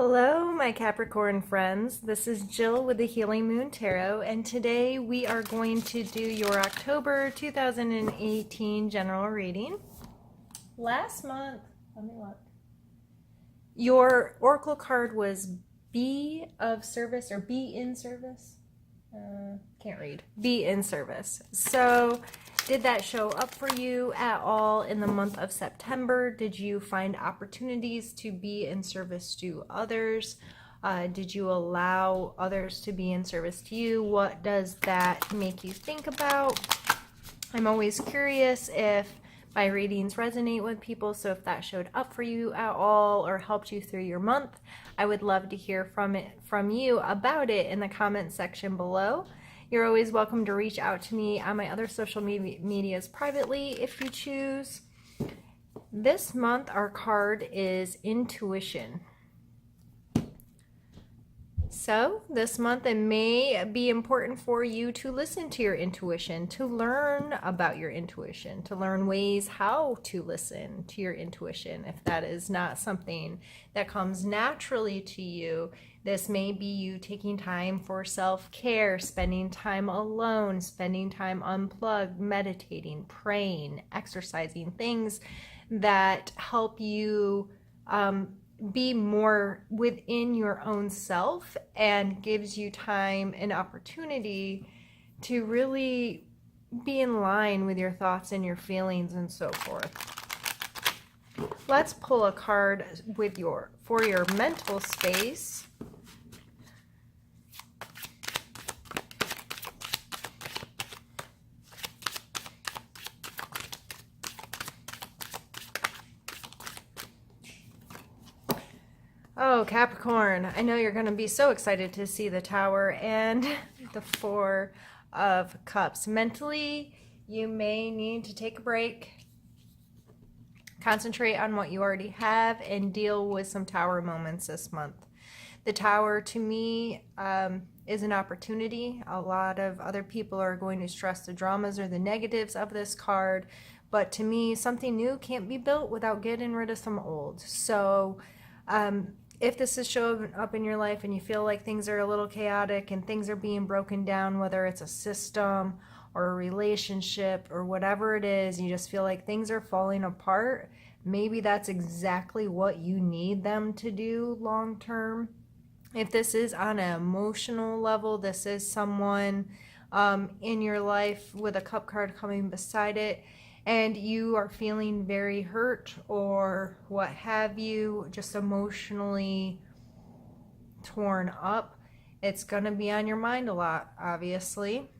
Hello, my Capricorn friends. This is Jill with the Healing Moon Tarot, and today we are going to do your October 2018 general reading. Last month, let me look. Your oracle card was Be of Service or Be in Service. Can't read. Be in Service. So, did that show up for you at all in the month of September? Did you find opportunities to be in service to others? Did you allow others to be in service to you? What does that make you think about? I'm always curious if my readings resonate with people, so if that showed up for you at all or helped you through your month, I would love to hear from you about it in the comment section below. You're always welcome to reach out to me on my other social medias privately if you choose. This month, our card is Intuition. So this month it may be important for you to listen to your intuition, to learn about your intuition, to learn ways how to listen to your intuition. If that is not something that comes naturally to you, this may be you taking time for self-care, spending time alone, spending time unplugged, meditating, praying, exercising, things that help you be more within your own self and gives you time and opportunity to really be in line with your thoughts and your feelings and so forth. Let's pull a card for your mental space. Oh, Capricorn, I know you're going to be so excited to see the Tower and the Four of Cups. Mentally, you may need to take a break, concentrate on what you already have, and deal with some Tower moments this month. The Tower, to me, is an opportunity. A lot of other people are going to stress the dramas or the negatives of this card, but to me, something new can't be built without getting rid of some old. So, if this is showing up in your life and you feel like things are a little chaotic and things are being broken down, whether it's a system or a relationship or whatever it is, you just feel like things are falling apart, maybe that's exactly what you need them to do long term. If this is on an emotional level, this is someone in your life with a cup card coming beside it, and you are feeling very hurt or what have you, just emotionally torn up, it's going to be on your mind a lot, obviously.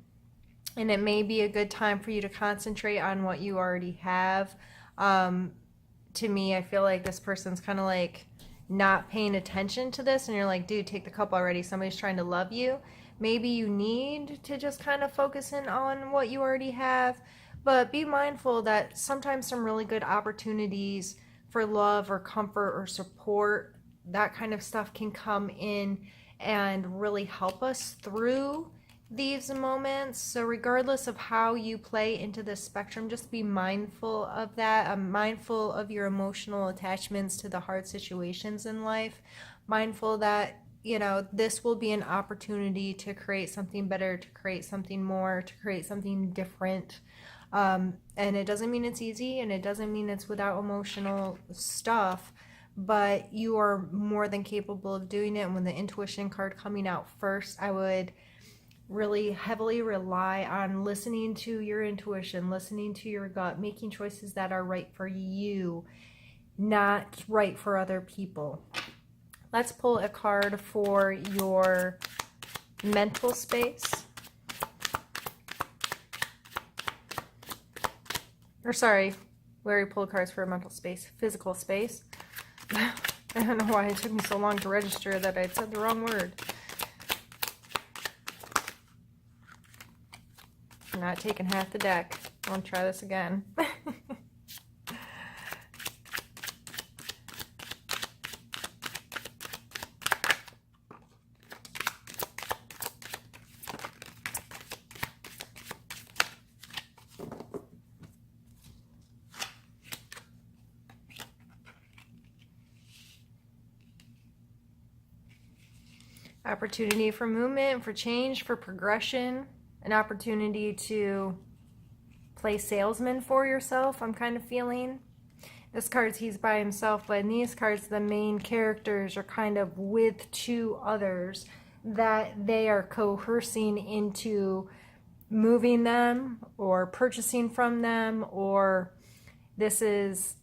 And it may be a good time for you to concentrate on what you already have. To me, I feel like this person's kind of like not paying attention to this, and you're like, dude, take the cup already. Somebody's trying to love you. Maybe you need to just kind of focus in on what you already have. But be mindful that sometimes some really good opportunities for love or comfort or support, that kind of stuff can come in and really help us through these moments. So regardless of how you play into this spectrum, just be mindful of that. Mindful of your emotional attachments to the hard situations in life. Mindful that, you know, this will be an opportunity to create something better, to create something more, to create something different. And it doesn't mean it's easy, and it doesn't mean it's without emotional stuff, but you are more than capable of doing it. And with the intuition card coming out first, I would really heavily rely on listening to your intuition, listening to your gut, making choices that are right for you, not right for other people. Let's pull a card for your mental space. Or sorry, we already pulled cards for a mental space, physical space. I don't know why it took me so long to register that I'd said the wrong word. I'm not taking half the deck. I'll try this again. Opportunity for movement, for change, for progression, an opportunity to play salesman for yourself, I'm kind of feeling. This card's he's by himself, but in these cards, the main characters are kind of with two others that they are coercing into moving them or purchasing from them, or these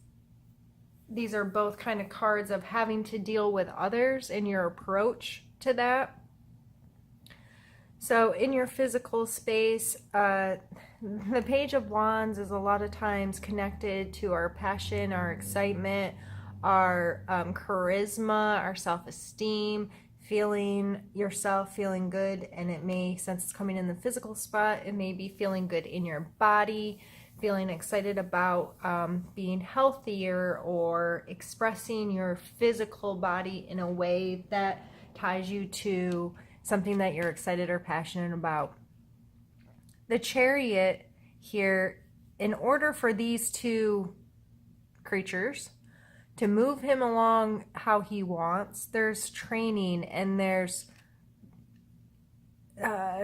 are both kind of cards of having to deal with others and your approach to that. So in your physical space, the Page of Wands is a lot of times connected to our passion, our excitement, our charisma, our self-esteem, feeling yourself, feeling good. And it may, since it's coming in the physical spot, it may be feeling good in your body, feeling excited about being healthier, or expressing your physical body in a way that ties you to something that you're excited or passionate about. The Chariot here, in order for these two creatures to move him along how he wants, there's training and there's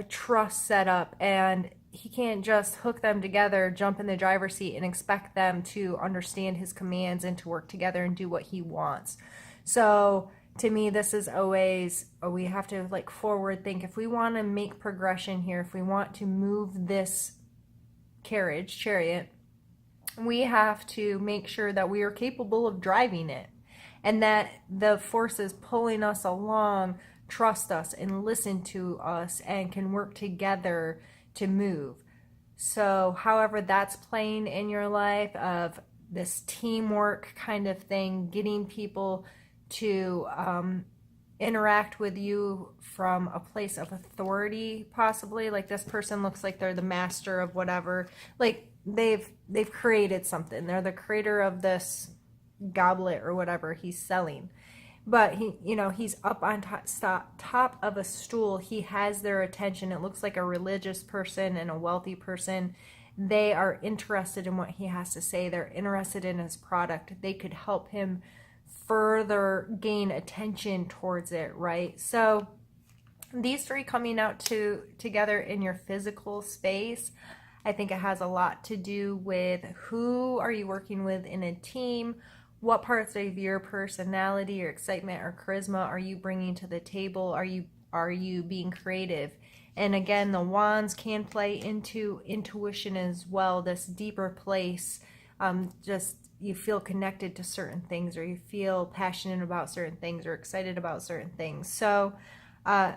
trust set up, and he can't just hook them together, jump in the driver's seat, and expect them to understand his commands and to work together and do what he wants. So to me, this is always, we have to like forward think. If we want to make progression here, if we want to move this chariot, we have to make sure that we are capable of driving it, and that the forces pulling us along trust us and listen to us and can work together to move. So however that's playing in your life, of this teamwork kind of thing, getting people to interact with you from a place of authority, possibly. Like, this person looks like they're the master of whatever. Like, they've created something. They're the creator of this goblet or whatever he's selling. But he's up on top of a stool. He has their attention. It looks like a religious person and a wealthy person. They are interested in what he has to say. They're interested in his product. They could help him further gain attention towards it, right? So these three coming out together in your physical space, I think it has a lot to do with who are you working with in a team, what parts of your personality or excitement or charisma are you bringing to the table, are you being creative? And again, the wands can play into intuition as well, this deeper place, just you feel connected to certain things, or you feel passionate about certain things, or excited about certain things. So I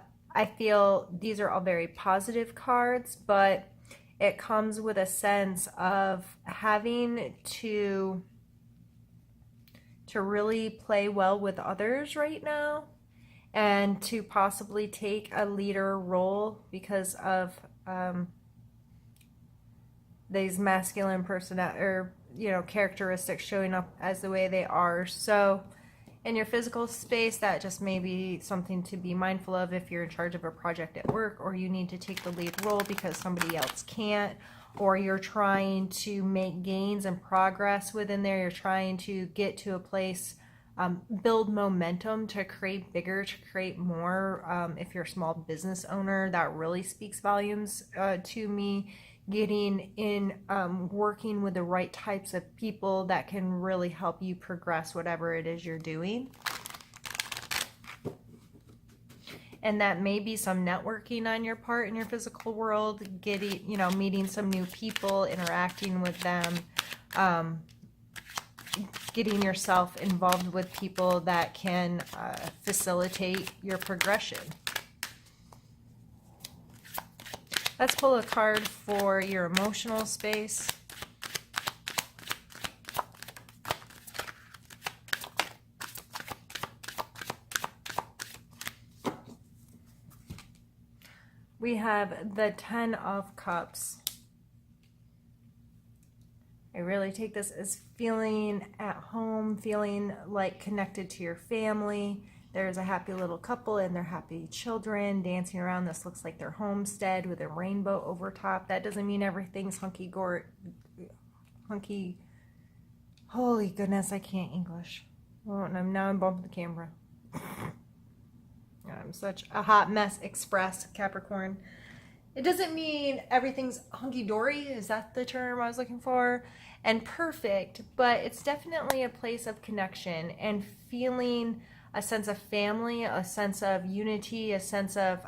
feel these are all very positive cards, but it comes with a sense of having to really play well with others right now, and to possibly take a leader role because of these masculine characteristics showing up as the way they are. So in your physical space, that just may be something to be mindful of if you're in charge of a project at work, or you need to take the lead role because somebody else can't, or you're trying to make gains and progress within there. You're trying to get to a place, build momentum to create bigger, to create more. If you're a small business owner, that really speaks volumes to me. Getting in, working with the right types of people that can really help you progress whatever it is you're doing. And that may be some networking on your part in your physical world, meeting some new people, interacting with them, getting yourself involved with people that can facilitate your progression. Let's pull a card for your emotional space. We have the 10 of Cups. I really take this as feeling at home, feeling like connected to your family. There's a happy little couple and their happy children dancing around. This looks like their homestead with a rainbow over top. That doesn't mean everything's hunky. Holy goodness, I can't English. Oh, and now I'm bumping the camera. I'm such a hot mess express, Capricorn. It doesn't mean everything's hunky-dory, is that the term I was looking for? And perfect, but it's definitely a place of connection and feeling a sense of family, a sense of unity, a sense of,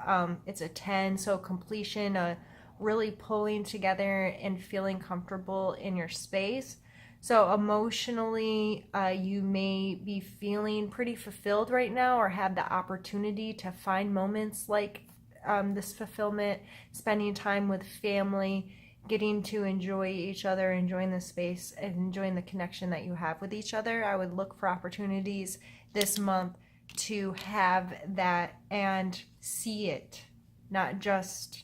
it's a 10, so completion, really pulling together and feeling comfortable in your space. So emotionally, you may be feeling pretty fulfilled right now or have the opportunity to find moments like this fulfillment, spending time with family, getting to enjoy each other, enjoying the space, and enjoying the connection that you have with each other. I would look for opportunities this month to have that and see it, not just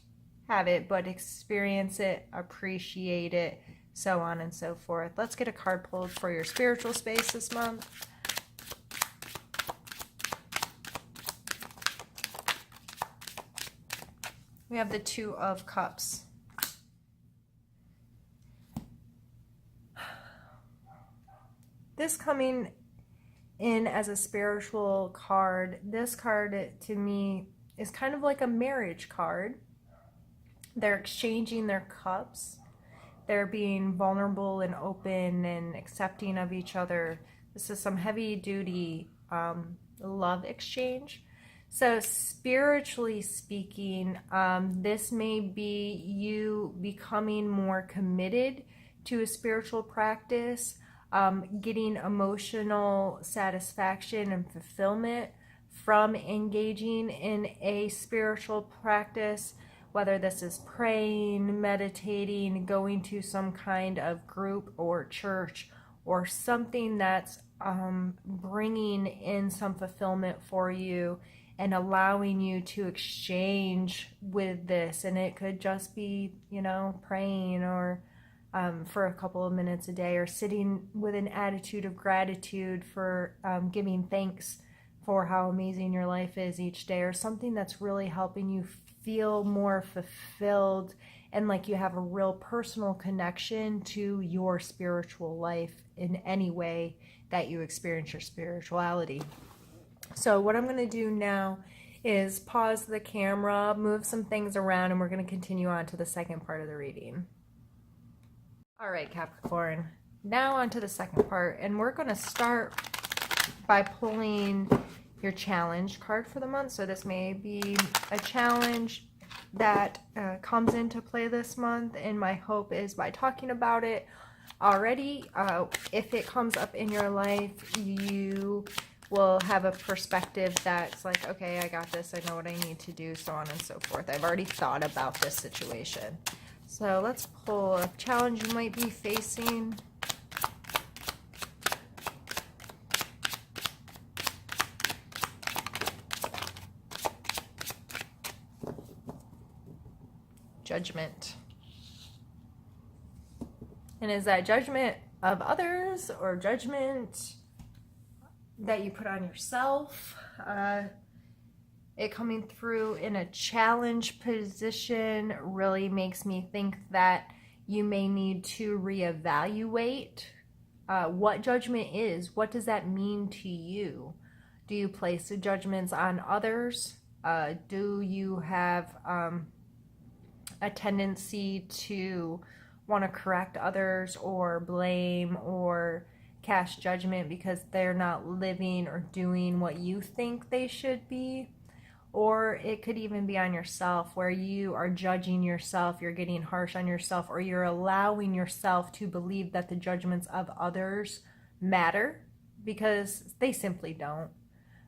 have it, but experience it, appreciate it, so on and so forth. Let's get a card pulled for your spiritual space this month. We have the Two of Cups. This coming in as a spiritual card, this card to me is kind of like a marriage card. They're exchanging their cups. They're being vulnerable and open and accepting of each other. This is some heavy duty love exchange. So spiritually speaking, this may be you becoming more committed to a spiritual practice, getting emotional satisfaction and fulfillment from engaging in a spiritual practice, whether this is praying, meditating, going to some kind of group or church or something that's bringing in some fulfillment for you and allowing you to exchange with this. And it could just be, praying or for a couple of minutes a day, or sitting with an attitude of gratitude for giving thanks for how amazing your life is each day, or something that's really helping you feel more fulfilled and like you have a real personal connection to your spiritual life in any way that you experience your spirituality. So what I'm going to do now is pause the camera, move some things around, and we're going to continue on to the second part of the reading. All right, Capricorn, now on to the second part, and we're going to start by pulling your challenge card for the month. So this may be a challenge that comes into play this month, and my hope is by talking about it already, if it comes up in your life, you will have a perspective that's like, okay, I got this, I know what I need to do, so on and so forth. I've already thought about this situation. So let's pull a challenge you might be facing. Judgment. And is that judgment of others or judgment that you put on yourself? It coming through in a challenge position really makes me think that you may need to reevaluate what judgment is. What does that mean to you? Do you place the judgments on others? Do you have a tendency to want to correct others or blame or cast judgment because they're not living or doing what you think they should be? Or it could even be on yourself, where you are judging yourself, you're getting harsh on yourself, or you're allowing yourself to believe that the judgments of others matter because they simply don't.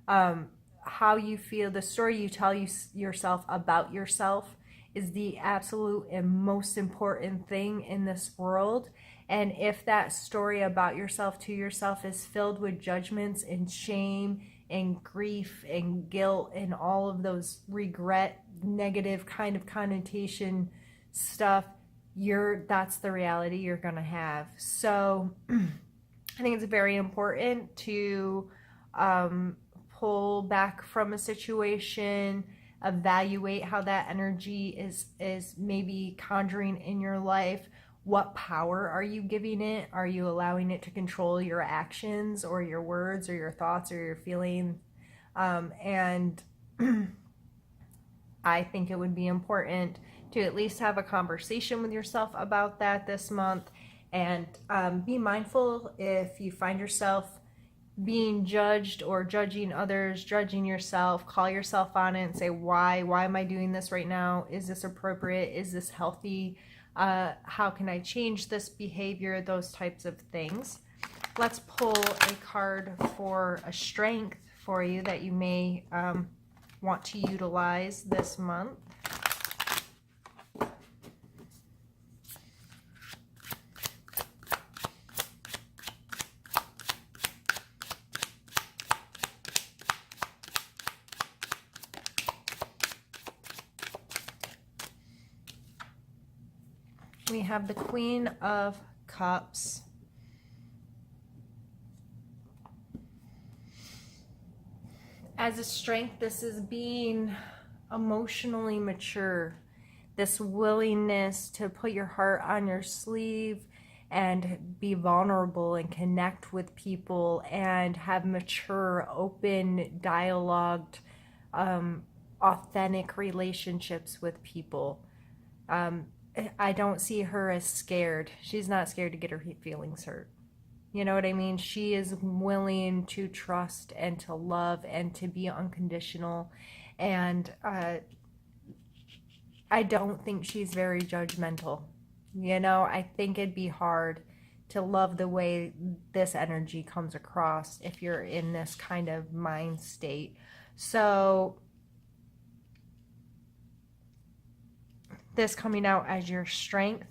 How you feel, the story you tell yourself about yourself is the absolute and most important thing in this world. And if that story about yourself to yourself is filled with judgments and shame and grief and guilt and all of those regret, negative kind of connotation stuff, that's the reality you're gonna have. So I think it's very important to pull back from a situation, evaluate how that energy is maybe conjuring in your life. What power are you giving it? Are you allowing it to control your actions or your words or your thoughts or your feelings? And I think it would be important to at least have a conversation with yourself about that this month, and be mindful if you find yourself being judged or judging others, judging yourself. Call yourself on it and say, why am I doing this right now? Is this appropriate? Is this healthy? How can I change this behavior? Those types of things. Let's pull a card for a strength for you that you may want to utilize this month. We have the Queen of Cups. As a strength, this is being emotionally mature. This willingness to put your heart on your sleeve and be vulnerable and connect with people and have mature, open, dialogued, authentic relationships with people. I don't see her as scared. She's not scared to get her feelings hurt. You know what I mean? She is willing to trust and to love and to be unconditional. And I don't think she's very judgmental. You know, I think it'd be hard to love the way this energy comes across if you're in this kind of mind state. So this coming out as your strength.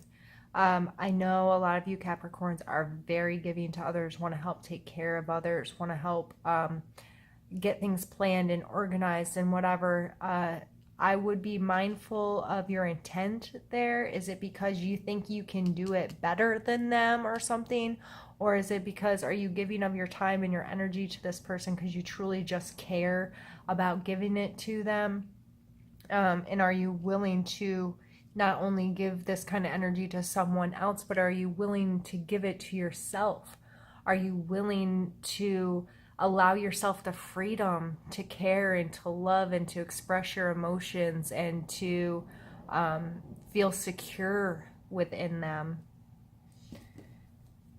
I know a lot of you Capricorns are very giving to others, want to help take care of others, want to help get things planned and organized and whatever. I would be mindful of your intent there. Is it because you think you can do it better than them or something? Or is it because are you giving of your time and your energy to this person because you truly just care about giving it to them? And are you willing to not only give this kind of energy to someone else, but are you willing to give it to yourself? Are you willing to allow yourself the freedom to care and to love and to express your emotions and to feel secure within them?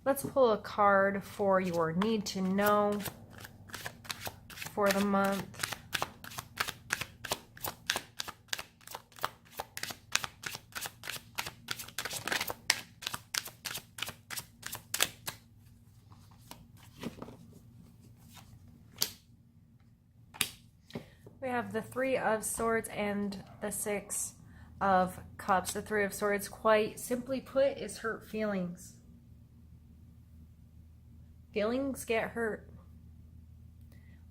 Let's pull a card for your need to know for the month. We have the Three of Swords and the Six of Cups. The Three of Swords, quite simply put, is hurt feelings. Feelings get hurt.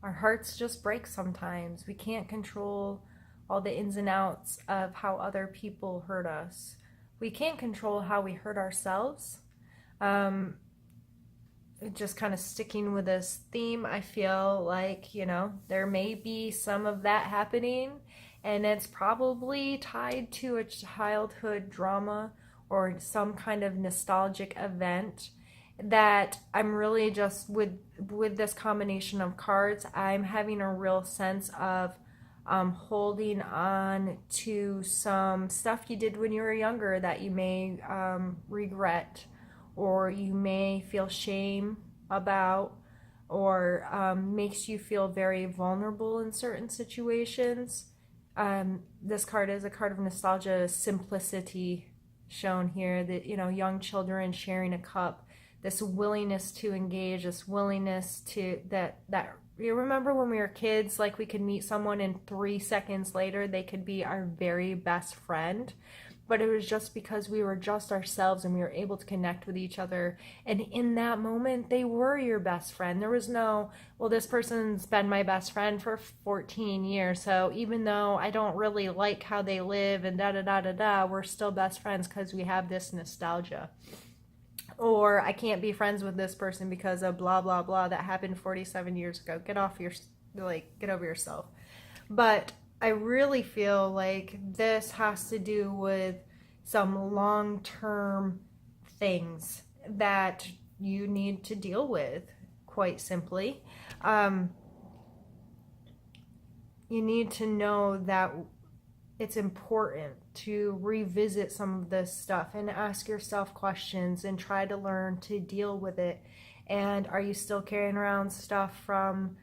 Our hearts just break sometimes. We can't control all the ins and outs of how other people hurt us. We can't control how we hurt ourselves. Just kind of sticking with this theme, I feel like, you know, there may be some of that happening, and it's probably tied to a childhood drama or some kind of nostalgic event that I'm really just with this combination of cards, I'm having a real sense of holding on to some stuff you did when you were younger that you may regret, or you may feel shame about, or makes you feel very vulnerable in certain situations. This card is a card of nostalgia, simplicity shown here, that, you know, young children sharing a cup, this willingness to engage, this willingness to, that you remember when we were kids, like we could meet someone and 3 seconds later they could be our very best friend. But it was just because we were just ourselves and we were able to connect with each other. And in that moment, they were your best friend. There was no, well, this person's been my best friend for 14 years. So even though I don't really like how they live and da-da-da-da-da, we're still best friends because we have this nostalgia. Or I can't be friends with this person because of blah, blah, blah that happened 47 years ago. Get over yourself. But I really feel like this has to do with some long-term things that you need to deal with, quite simply. you need to know that it's important to revisit some of this stuff and ask yourself questions and try to learn to deal with it. And are you still carrying around stuff from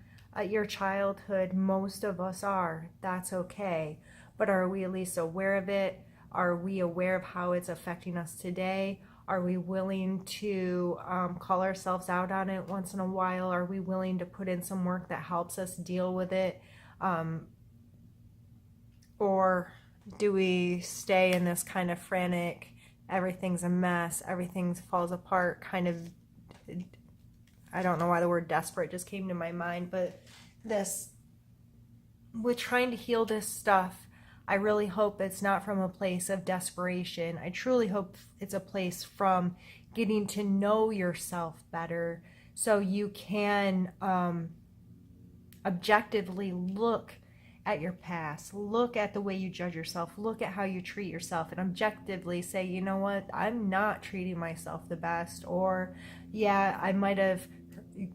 your childhood? Most of us are. That's okay. But are we at least aware of it? Are we aware of how it's affecting us today? Are we willing to call ourselves out on it once in a while? Are we willing to put in some work that helps us deal with it? Or do we stay in this kind of frantic, everything's a mess, everything falls apart kind of, I don't know why the word desperate just came to my mind, but this, with trying to heal this stuff, I really hope it's not from a place of desperation. I truly hope it's a place from getting to know yourself better so you can objectively look at your past, look at the way you judge yourself, look at how you treat yourself, and objectively say, you know what, I'm not treating myself the best, or yeah, I might have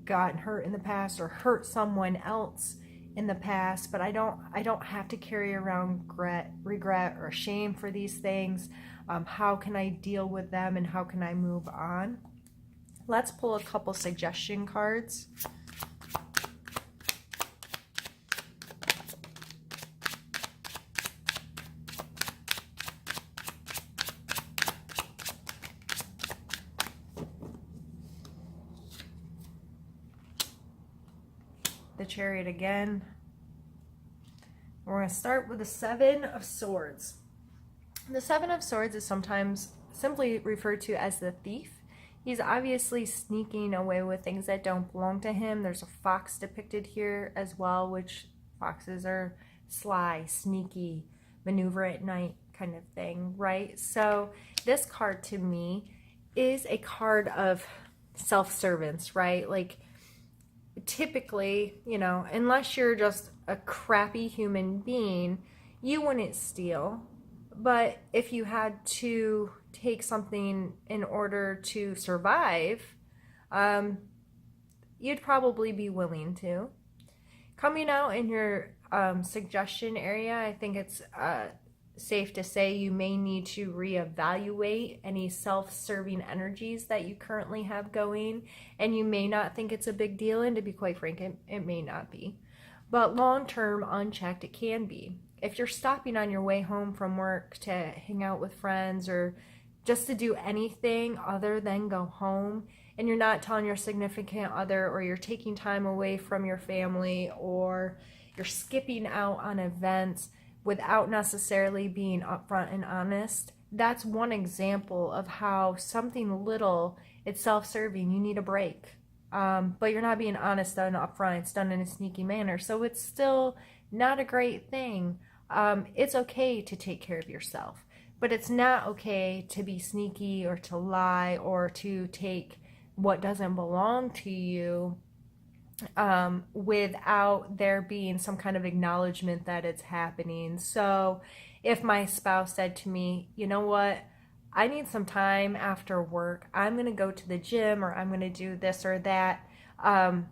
gotten hurt in the past or hurt someone else in the past, but I don't have to carry around regret or shame for these things. How can I deal with them and how can I move on? Let's pull a couple suggestion cards. The Chariot again. We're going to start with the Seven of Swords. The Seven of Swords is sometimes simply referred to as the thief. He's obviously sneaking away with things that don't belong to him. There's a fox depicted here as well, which foxes are sly, sneaky, maneuver at night kind of thing, right? So this card to me is a card of self-servance, right? Like, typically, you know, unless you're just a crappy human being, you wouldn't steal. But if you had to take something in order to survive, you'd probably be willing to. Coming out in your suggestion area, I think it's safe to say you may need to reevaluate any self-serving energies that you currently have going, and you may not think it's a big deal, and to be quite frank, it may not be. But long-term, unchecked, it can be. If you're stopping on your way home from work to hang out with friends or just to do anything other than go home, and you're not telling your significant other, or you're taking time away from your family, or you're skipping out on events without necessarily being upfront and honest, that's one example of how something little, it's self-serving, you need a break. But you're not being honest and upfront, it's done in a sneaky manner, so it's still not a great thing. It's okay to take care of yourself, but it's not okay to be sneaky or to lie or to take what doesn't belong to you without there being some kind of acknowledgement that it's happening. So if my spouse said to me, you know what, I need some time after work, I'm going to go to the gym, or I'm going to do this or that, I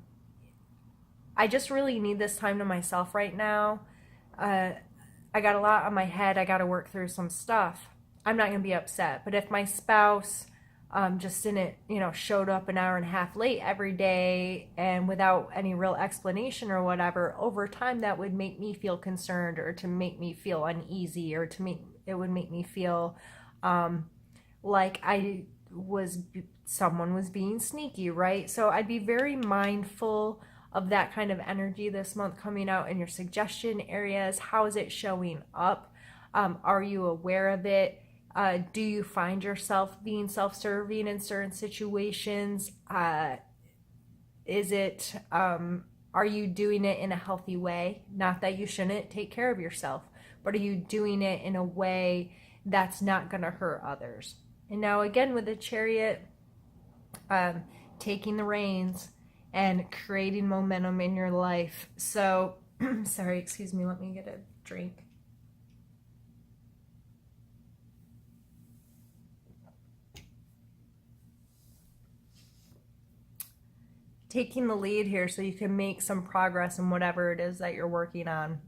just really need this time to myself right now. I got a lot on my head, I got to work through some stuff. I'm not going to be upset. But if my spouse just didn't, showed up an hour and a half late every day and without any real explanation or whatever, over time that would make me feel concerned, or to make me feel uneasy, or it would make me feel like someone was being sneaky, right? So I'd be very mindful of that kind of energy this month coming out in your suggestion areas. How is it showing up? Are you aware of it? Do you find yourself being self-serving in certain situations? Are you doing it in a healthy way? Not that you shouldn't take care of yourself, but are you doing it in a way that's not going to hurt others? And now again with the Chariot, taking the reins and creating momentum in your life. So, sorry, excuse me, let me get a drink. Taking the lead here so you can make some progress in whatever it is that you're working on.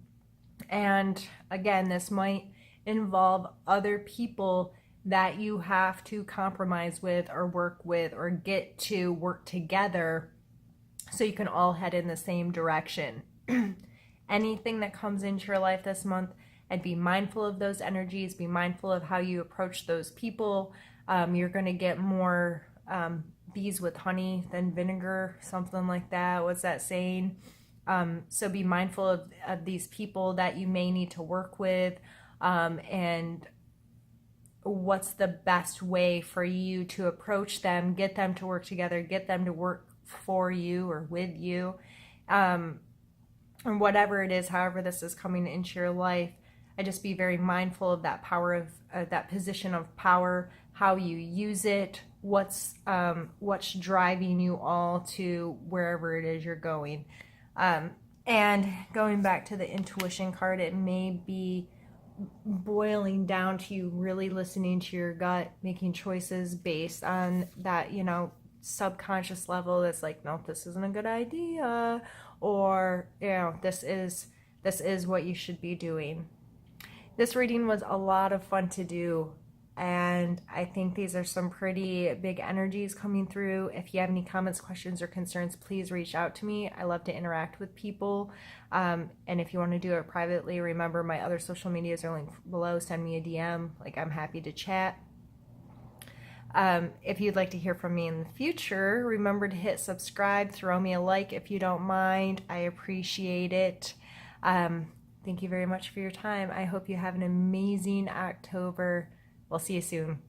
And again, this might involve other people that you have to compromise with or work with or get to work together so you can all head in the same direction. Anything that comes into your life this month, and be mindful of those energies, be mindful of how you approach those people. You're going to get more bees with honey than vinegar, something like that. What's that saying? So be mindful of these people that you may need to work with, and what's the best way for you to approach them, get them to work together, get them to work for you or with you, and whatever it is, however this is coming into your life. I just be very mindful of that power of that position of power, how you use it, what's driving you all to wherever it is you're going. And going back to the intuition card, it may be boiling down to you really listening to your gut, making choices based on that, subconscious level that's like, no, this isn't a good idea, or this is what you should be doing. This reading was a lot of fun to do, and I think these are some pretty big energies coming through. If you have any comments, questions, or concerns, please reach out to me. I love to interact with people, and if you want to do it privately, remember my other social medias are linked below. Send me a DM. I'm happy to chat. If you'd like to hear from me in the future, remember to hit subscribe, throw me a like if you don't mind. I appreciate it. Thank you very much for your time. I hope you have an amazing October. We'll see you soon.